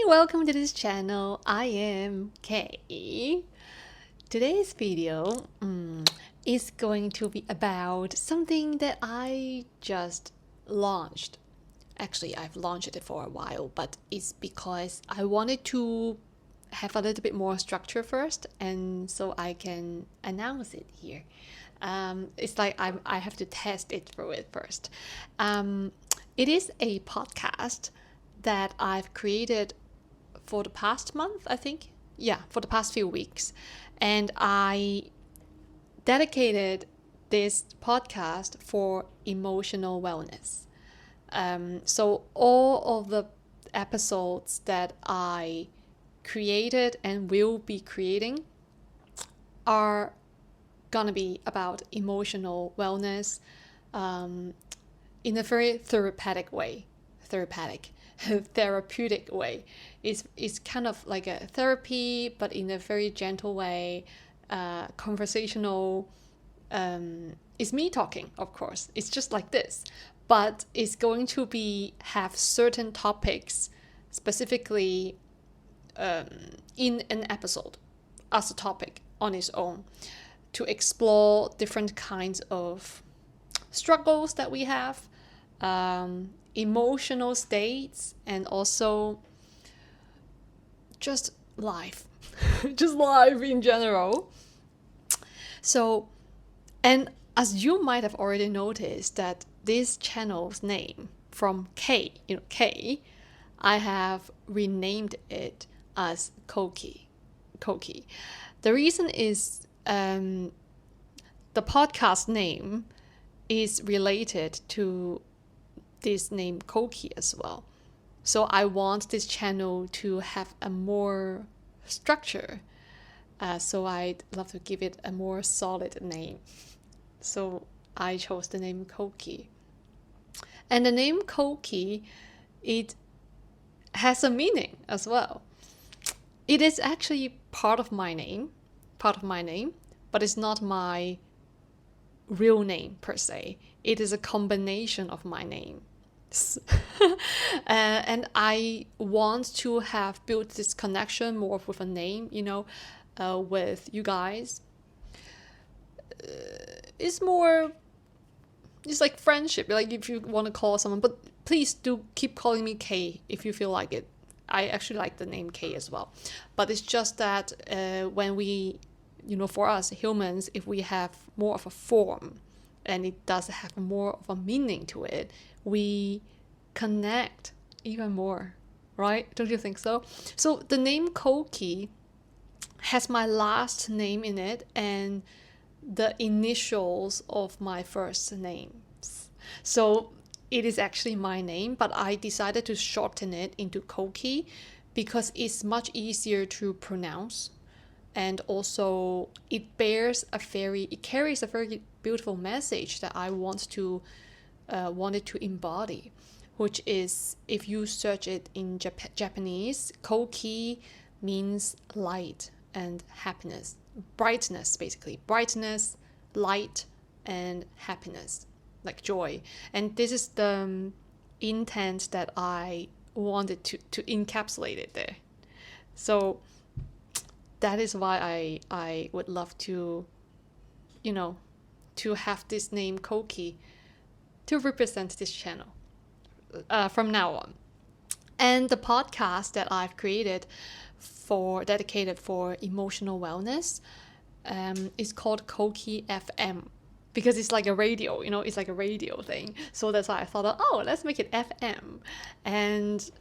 welcome to this channel. I am Kay. Today's video is going to be about something that I just launched. Actually, I've launched it for a while, but it's because I wanted to have a little bit more structure first, and so I can announce it here. It's like I have to test it through it first. It is a podcast that I've created for the past month, I think. Yeah, for the past few weeks. And I dedicated this podcast for emotional wellness. So all of the episodes that I created and will be creating are gonna be about emotional wellness in a very therapeutic way. Therapeutic way. It's kind of like a therapy, but in a very gentle way, conversational. It's me talking, of course. It's just like this, but it's going to have certain topics specifically in an episode as a topic on its own to explore different kinds of struggles that we have, emotional states, and also just life, just life in general. So, and as you might have already noticed that this channel's name from K, K, I have renamed it as Kouki. The reason is the podcast name is related to this name Kouki as well. So I want this channel to have a more structure. So I'd love to give it a more solid name. So I chose the name Kouki. And the name Kouki, it has a meaning as well. It is actually part of my name, but it's not my real name per se. It is a combination of my names. And I want to have built this connection more with a name, with you guys. It's like friendship, like if you want to call someone, but please do keep calling me K if you feel like it. I actually like the name K as well, but it's just that when we, for us humans, if we have more of a form and it does have more of a meaning to it, we connect even more, right? Don't you think so? So the name Kouki has my last name in it and the initials of my first names. So it is actually my name, but I decided to shorten it into Kouki because it's much easier to pronounce, and also it carries a very beautiful message that I wanted to embody, which is, if you search it in Japanese, Kouki means light and happiness, brightness, basically brightness, light, and happiness, like joy. And this is the intent that I wanted to encapsulate it there. So that is why I would love to, to have this name Kouki to represent this channel from now on. And the podcast that I've created dedicated for emotional wellness is called Kouki FM, because it's like a radio, it's like a radio thing. So that's why I thought, let's make it FM. And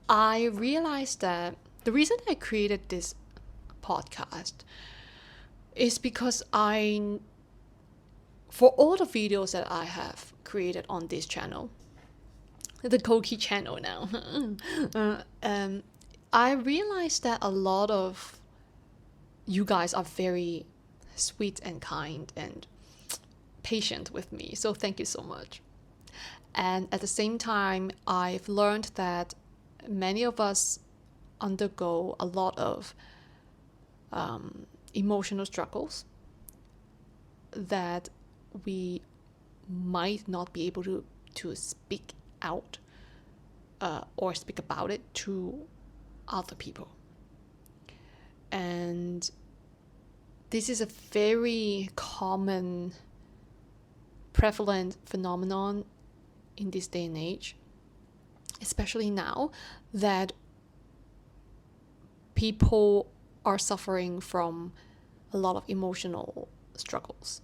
I realized that the reason I created this podcast is because for all the videos that I have created on this channel, the Kouki channel now, I realized that a lot of you guys are very sweet and kind and patient with me. So thank you so much. And at the same time, I've learned that many of us undergo a lot of emotional struggles that we might not be able to speak out or speak about it to other people. And this is a very common, prevalent phenomenon in this day and age, especially now that people are suffering from a lot of emotional struggles.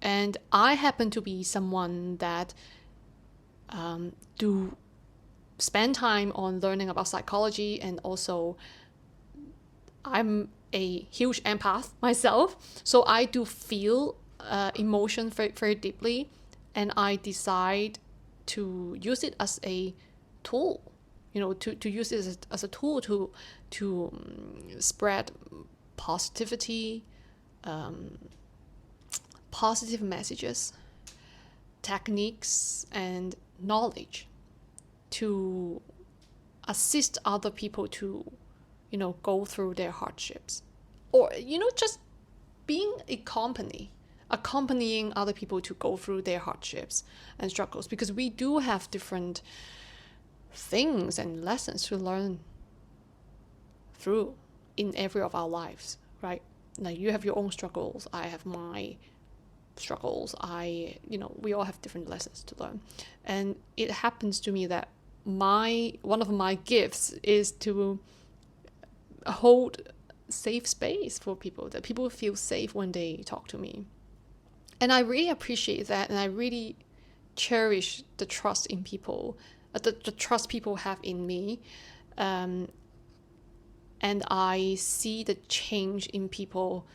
And I happen to be someone that do spend time on learning about psychology, and also I'm a huge empath myself, so I do feel emotion very, very deeply, and I decide to use it as a tool, to use it as a tool to spread positivity, positive messages, techniques, and knowledge to assist other people to, go through their hardships, or, just being accompanying other people to go through their hardships and struggles, because we do have different things and lessons to learn through in every of our lives, right? Now, you have your own struggles, I have my struggles, we all have different lessons to learn. And it happens to me that one of my gifts is to hold safe space for people, that people feel safe when they talk to me. And I really appreciate that, and I really cherish the trust in people, the trust people have in me. And I see the change in people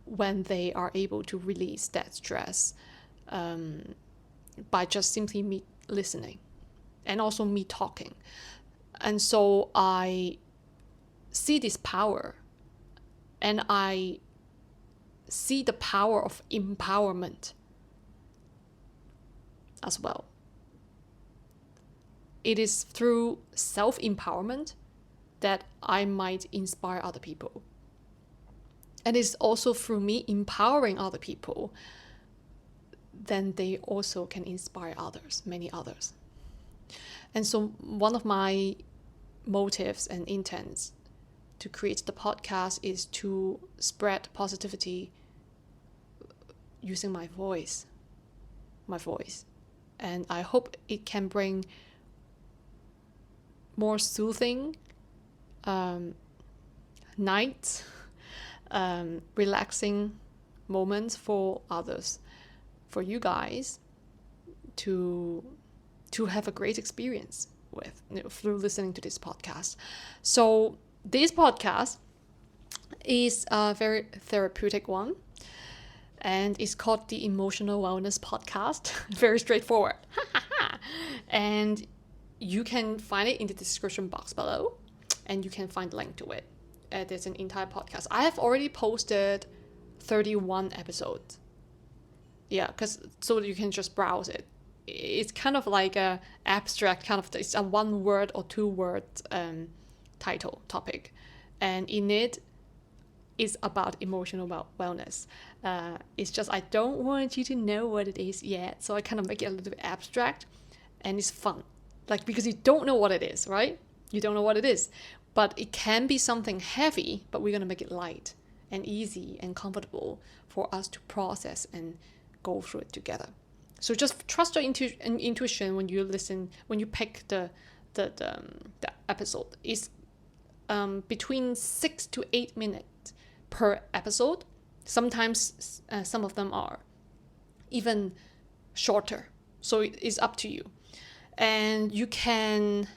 when they are able to release that stress by just simply me listening and also me talking. And so I see this power, and I see the power of empowerment as well. It is through self-empowerment that I might inspire other people. And it's also through me empowering other people, then they also can inspire others, many others. And so one of my motives and intents to create the podcast is to spread positivity using my voice. And I hope it can bring more soothing nights, relaxing moments for others, for you guys to have a great experience with, through listening to this podcast. So this podcast is a very therapeutic one, and it's called the Emotional Wellness Podcast. Very straightforward. And you can find it in the description box below, and you can find a link to it. There's an entire podcast. I have already posted 31 episodes. Yeah, so you can just browse it. It's kind of like a abstract kind of, it's a 1 word or 2 word topic, and in it is about emotional wellness. It's just I don't want you to know what it is yet, so I kind of make it a little bit abstract, and it's fun, like, because you don't know what it is, right? You don't know what it is, but it can be something heavy, but we're going to make it light and easy and comfortable for us to process and go through it together. So just trust your intuition when you listen, when you pick the episode. It's between 6 to 8 minutes per episode. Sometimes some of them are even shorter. So it's up to you. And you can,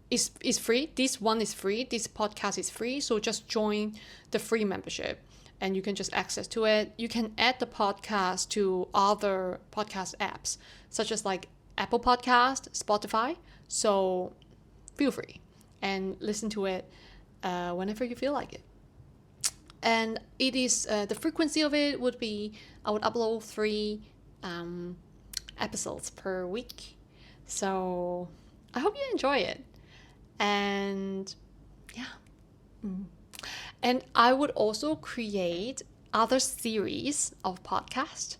it's free. This one is free. This podcast is free. So just join the free membership, and you can just access to it. You can add the podcast to other podcast apps, such as like Apple Podcast, Spotify. So feel free and listen to it whenever you feel like it. And it is, the frequency of it would be, I would upload 3 episodes per week. So I hope you enjoy it. And yeah. And I would also create other series of podcasts.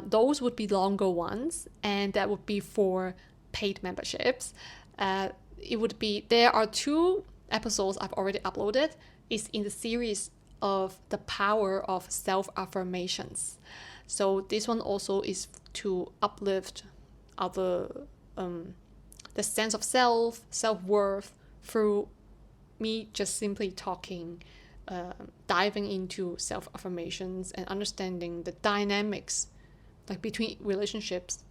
Those would be longer ones, and that would be for paid memberships. It would be, there are 2 episodes I've already uploaded is in the series of the power of self-affirmations. So this one also is to uplift other the sense of self-worth through me just simply talking, diving into self-affirmations and understanding the dynamics like between relationships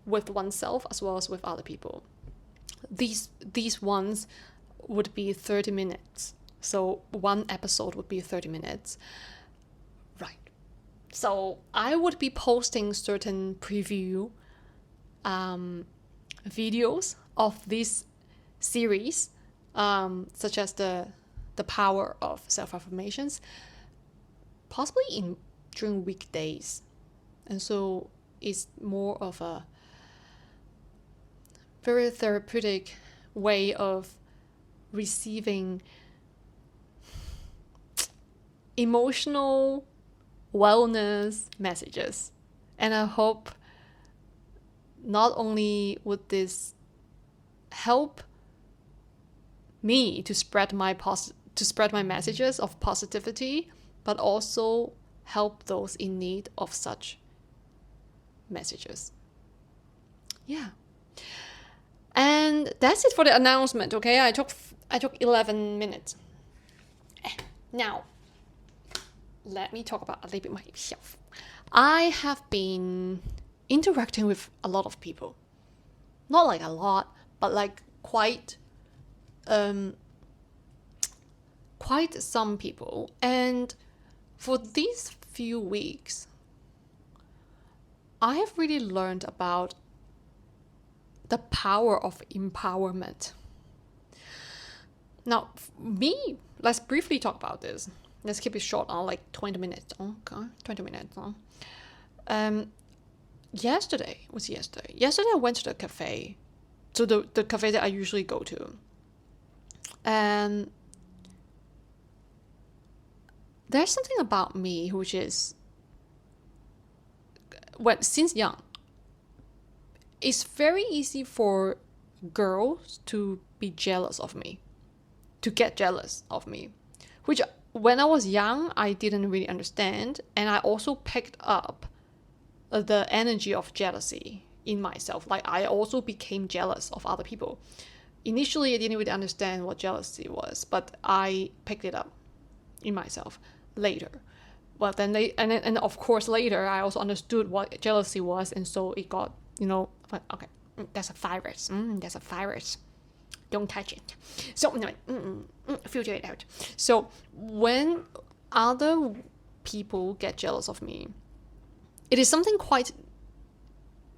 with oneself as well as with other people. These ones would be 30 minutes. So one episode would be 30 minutes. Right. So I would be posting certain preview videos of this series, such as the power of self-affirmations, possibly during weekdays. And so it's more of a very therapeutic way of receiving emotional wellness messages. And I hope not only would this help me to spread my messages of positivity, but also help those in need of such messages. Yeah. And that's it for the announcement, okay? I took 11 minutes. Now, let me talk about a little bit myself. I have been interacting with a lot of people. Not like a lot, but like quite some people. And for these few weeks, I have really learned about the power of empowerment. Now, me, let's briefly talk about this. Let's keep it short, like 20 minutes. Okay, 20 minutes. Yesterday I went to the cafe, to the cafe that I usually go to. And there's something about me which is, since young, it's very easy for girls to be jealous of me, to get jealous of me, which when I was young, I didn't really understand. And I also picked up the energy of jealousy in myself. Like I also became jealous of other people. Initially, I didn't really understand what jealousy was, but I picked it up in myself later. Well, then and of course later, I also understood what jealousy was. And so it got, okay, that's a virus. That's a virus. Don't touch it. So anyway, filter it out. So when other people get jealous of me, it is something quite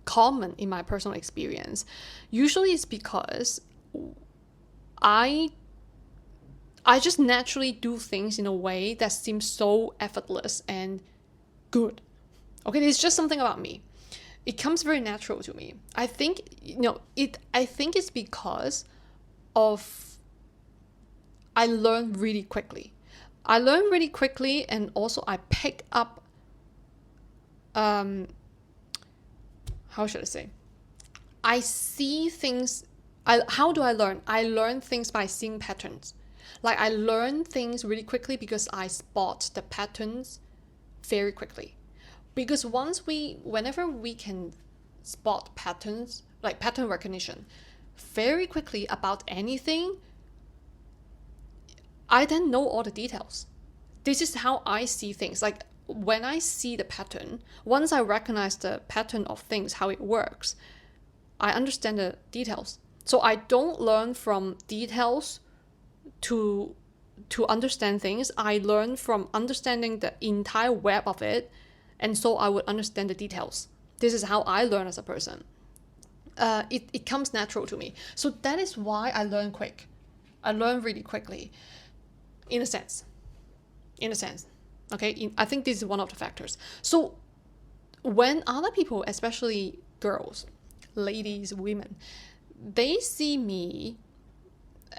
common in my personal experience. Usually it's because I just naturally do things in a way that seems so effortless and good. Okay, it's just something about me. It comes very natural to me. I think it's because of I learn really quickly. And also I pick up how should I say? I see things. How do I learn? I learn things by seeing patterns. Like I learn things really quickly because I spot the patterns very quickly. Because whenever we can spot patterns, like pattern recognition, very quickly about anything, I then know all the details. This is how I see things. Like when I see the pattern, once I recognize the pattern of things, how it works, I understand the details. So I don't learn from details to understand things. I learn from understanding the entire web of it, and so I would understand the details. This is how I learn as a person. It comes natural to me. So that is why I learn quick. I learn really quickly, in a sense. Okay, I think this is one of the factors. So when other people, especially girls, ladies, women, they see me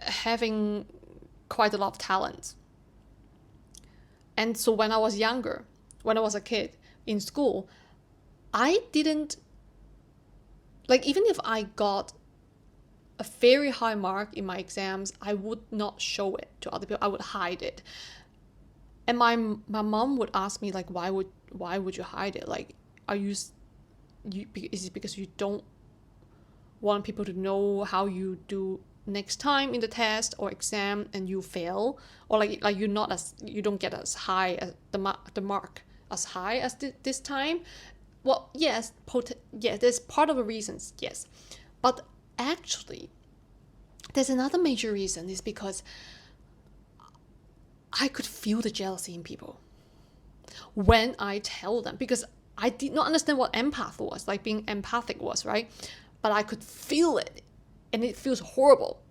having quite a lot of talent. And so when I was younger, when I was a kid in school, I didn't, like, even if I got a very high mark in my exams, I would not show it to other people. I would hide it. And my mom would ask me, like, why would you hide it? Like, is it because you don't want people to know how you do next time in the test or exam and you fail, or like you don't get as high as the mark as high as this time? Well, yes, there's part of the reasons, yes, but actually there's another major reason, is because I could feel the jealousy in people when I tell them, because I did not understand what empath was, like being empathic was, right? But I could feel it, and it feels horrible.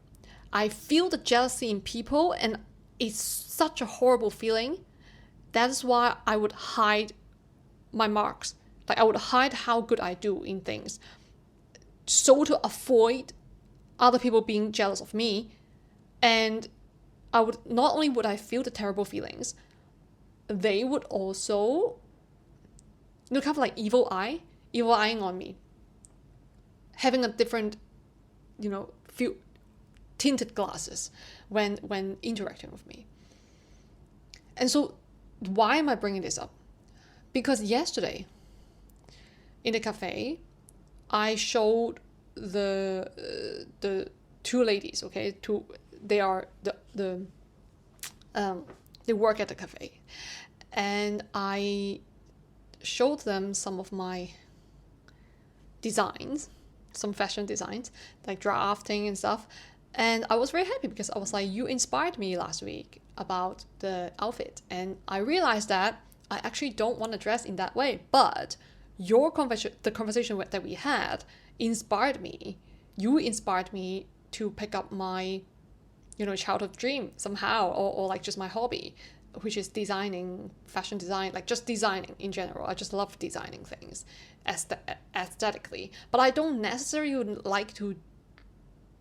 I feel the jealousy in people, and it's such a horrible feeling. That is why I would hide my marks. Like, I would hide how good I do in things, so to avoid other people being jealous of me. And I would, not only would I feel the terrible feelings, they would also, kind of like evil eyeing on me, having a different, few tinted glasses when interacting with me. And so, why am I bringing this up? Because yesterday, in the cafe, I showed the two ladies. Okay, they are they work at the cafe, and I showed them some of my designs, some fashion designs, like drafting and stuff. And I was very happy because I was like, you inspired me last week about the outfit, and I realized that I actually don't want to dress in that way, but the conversation that we had inspired me. You inspired me to pick up my childhood dream somehow, or like just my hobby, which is designing, fashion design, like just designing in general. I just love designing things aesthetically, but I don't necessarily like to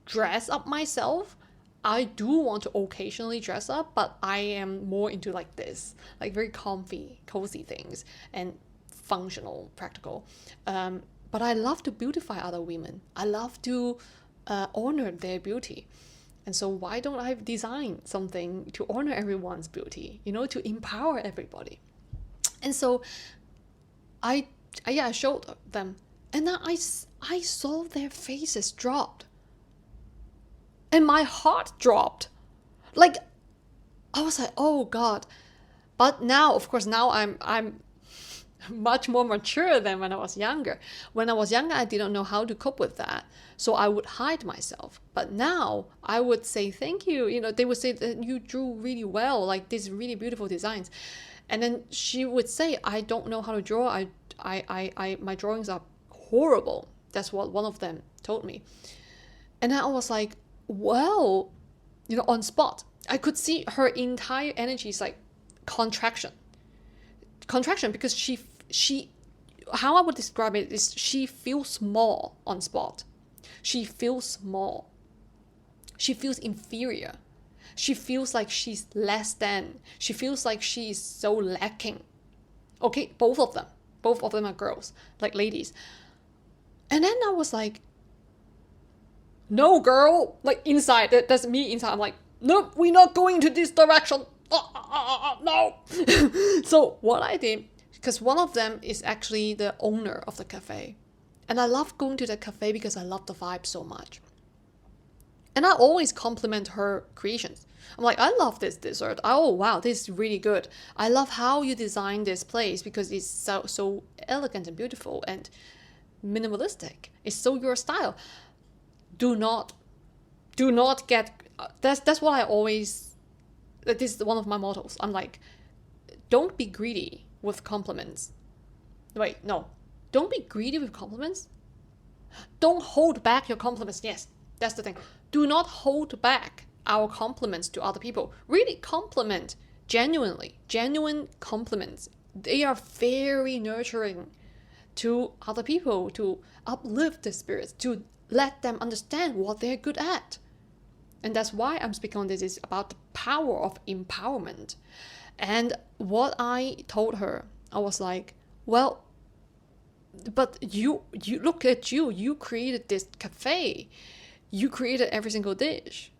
dress up myself. I do want to occasionally dress up, but I am more into like this, like very comfy, cozy things, and functional, practical. But I love to beautify other women. I love to honor their beauty. And so why don't I design something to honor everyone's beauty, to empower everybody? And so I showed them, and then I saw their faces dropped. And my heart dropped. Like, I was like, oh God. But now, of course, I'm much more mature than when I was younger. When I was younger, I didn't know how to cope with that. So I would hide myself. But now I would say, thank you. They would say that you drew really well, like these really beautiful designs. And then she would say, I don't know how to draw. My drawings are horrible. That's what one of them told me. And then I was like, well, on spot, I could see her entire energy is like contraction, because she how I would describe it is she feels small on spot. She feels small. She feels inferior. She feels like she's less than. She feels like she is so lacking. Okay, both of them are girls, like ladies. And then I was like, no, girl, like inside, that's me inside. I'm like, nope, we're not going to this direction. No. So what I did, because one of them is actually the owner of the cafe, and I love going to the cafe because I love the vibe so much. And I always compliment her creations. I'm like, I love this dessert. Oh wow, this is really good. I love how you designed this place because it's so elegant and beautiful and minimalistic. It's so your style. Do not get, that's what I always, this is one of my mottos. I'm like, don't be greedy with compliments. Wait, no, don't be greedy with compliments. Don't hold back your compliments. Yes, that's the thing. Do not hold back our compliments to other people. Really compliment genuinely. Genuine compliments. They are very nurturing to other people, to uplift their spirits, to let them understand what they're good at. And that's why I'm speaking on this, is about the power of empowerment. And what I told her, I was like, well, but you look at you created this cafe. You created every single dish.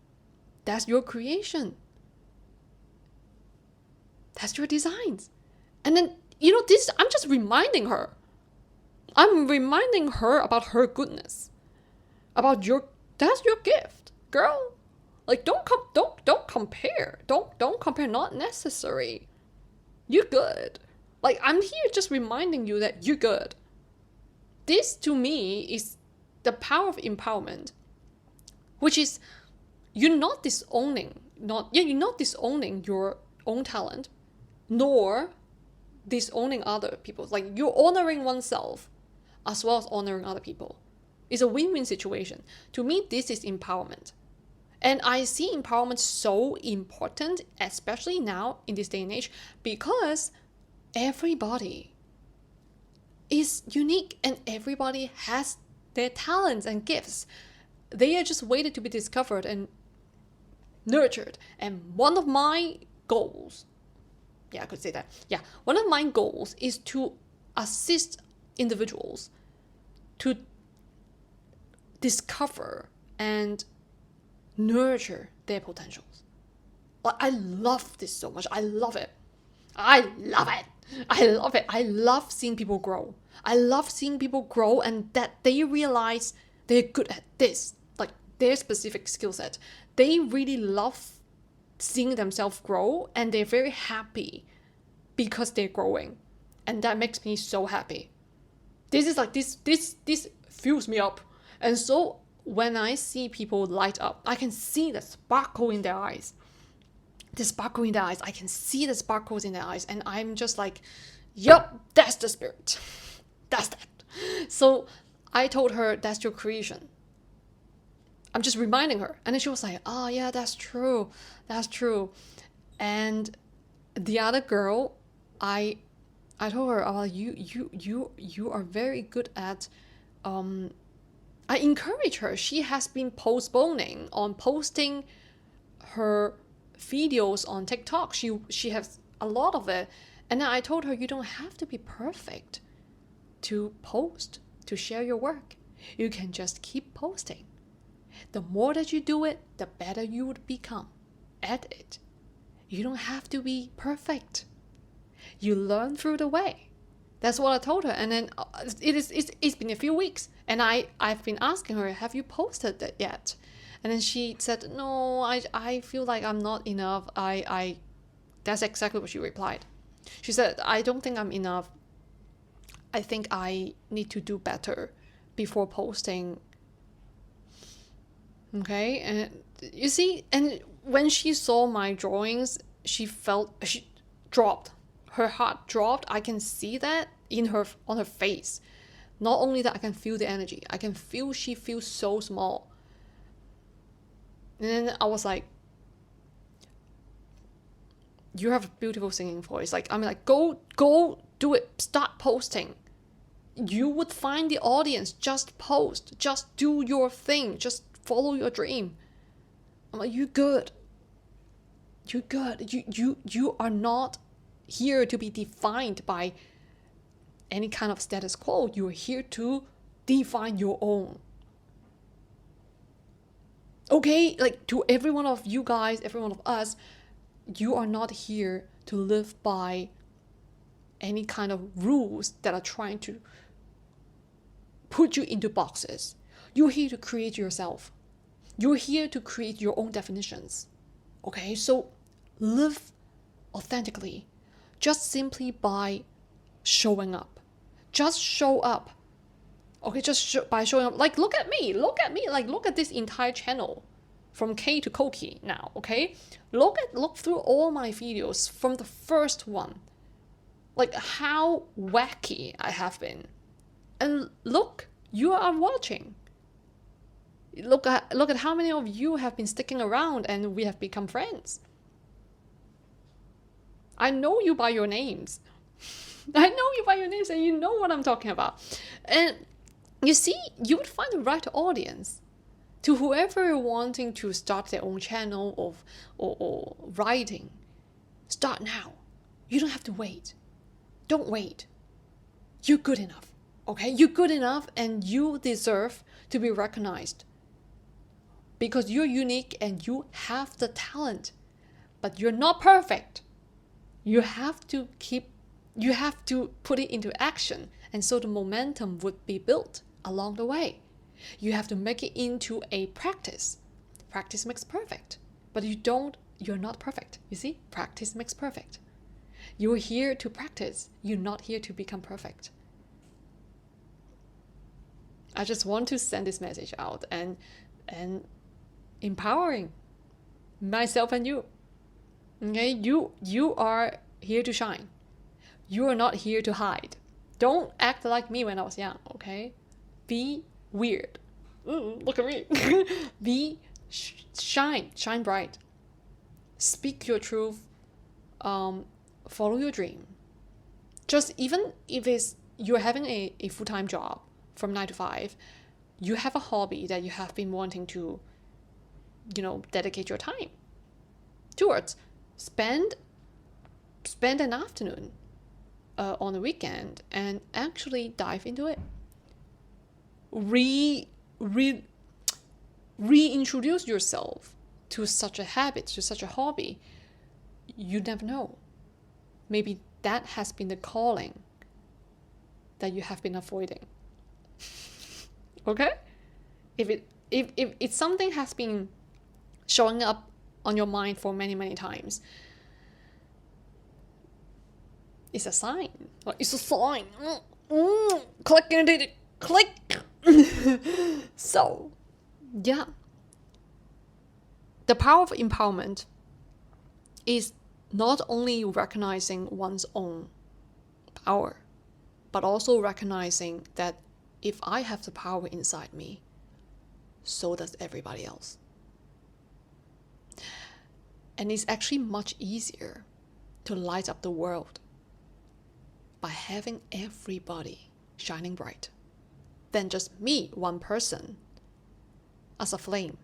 That's your creation. That's your designs. And then, this, I'm just reminding her. I'm reminding her about her goodness. That's your gift, girl. Like, don't compare. Don't compare, not necessary. You're good. Like, I'm here just reminding you that you're good. This, to me, is the power of empowerment, which is you're not disowning your own talent, nor disowning other people. Like, you're honoring oneself as well as honoring other people. It's a win-win situation. To me, this is empowerment. And I see empowerment so important, especially now in this day and age, because everybody is unique and everybody has their talents and gifts. They are just waiting to be discovered and nurtured. And one of my goals, I could say that. One of my goals is to assist individuals to discover and nurture their potentials. Like, I love this so much. I love it. I love seeing people grow. I love seeing people grow and that they realize they're good at this, like their specific skill set. They really love seeing themselves grow and they're very happy because they're growing. And that makes me so happy. This is like, this fills me up. And so when I see people light up, I can see the sparkle in their eyes. I can see the sparkles in their eyes. And I'm just like, yup, that's the spirit. That's that. So I told her, that's your creation. I'm just reminding her. And then she was like, oh yeah, that's true. And the other girl, I told her, oh, you are very good at, I encourage her. She has been postponing on posting her videos on TikTok. She has a lot of it. And then I told her, you don't have to be perfect to post, to share your work. You can just keep posting. The more that you do it, the better you would become at it. You don't have to be perfect. You learn through the way. That's what I told her. And then it's been a few weeks. And I've been asking her, have you posted that yet? And then she said, no, I feel like I'm not enough. That's exactly what she replied. She said, I don't think I'm enough. I think I need to do better before posting. Okay, and you see, and when she saw my drawings, she dropped. Her heart dropped. I can see that on her face. Not only that, I can feel the energy. I can feel she feels so small. And then I was like, you have a beautiful singing voice. Like, I'm like, go do it. Start posting. You would find the audience. Just post. Just do your thing. Just follow your dream. I'm like, you're good. You're good. You are not here to be defined by any kind of status quo. You're here to define your own. Okay, like, to every one of you guys, every one of us, you are not here to live by any kind of rules that are trying to put you into boxes. You're here to create yourself. You're here to create your own definitions. Okay, so live authentically, just simply by showing up. Just show up. Okay, by showing up. Like, look at me. Like, look at this entire channel from K to Kouki now. Okay, look through all my videos from the first one. Like, how wacky I have been. And look, you are watching. Look at how many of you have been sticking around and we have become friends. I know you by your names. I know you by your names and you know what I'm talking about. And you see, you would find the right audience. To whoever wanting to start their own channel or writing, start now. You don't have to wait. Don't wait. You're good enough. Okay? You're good enough and you deserve to be recognized. because you're unique and you have the talent, but you're not perfect. You have to put it into action, and so the momentum would be built along the way. You have to make it into a practice. Practice makes perfect, but you're not perfect. You see, practice makes perfect. You're here to practice. You're not here to become perfect. I just want to send this message out and empowering myself and you. Okay, you are here to shine. You are not here to hide. Don't act like me when I was young, okay? Be weird. Look at me. Shine bright. Speak your truth. Follow your dream. Just even if you're having a full-time job from 9 to 5, you have a hobby that you have been wanting to, dedicate your time towards. Spend an afternoon on the weekend and actually dive into it. Reintroduce yourself to such a habit, to such a hobby. You never know. Maybe that has been the calling that you have been avoiding. Okay? If something has been showing up on your mind for many, many times, it's a sign. It's a sign. Click into it. Click. So, yeah. The power of empowerment is not only recognizing one's own power, but also recognizing that if I have the power inside me, so does everybody else. And it's actually much easier to light up the world by having everybody shining bright than just me, one person, as a flame,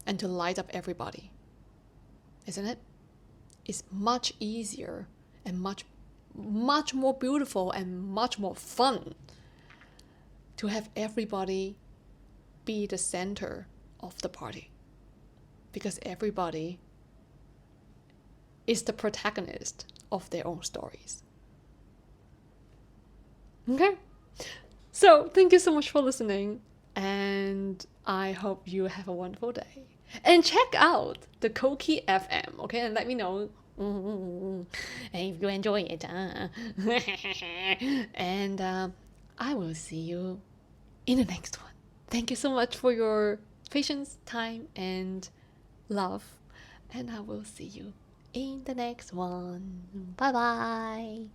and to light up everybody. Isn't it? It's much easier and much more beautiful and much more fun to have everybody be the center of the party, because everybody is the protagonist of their own stories. Okay? So, thank you so much for listening, and I hope you have a wonderful day. And check out the Kouki FM, okay? And let me know if you enjoy it. And I will see you in the next one. Thank you so much for your patience, time, and love. And I will see you in the next one. Bye-bye.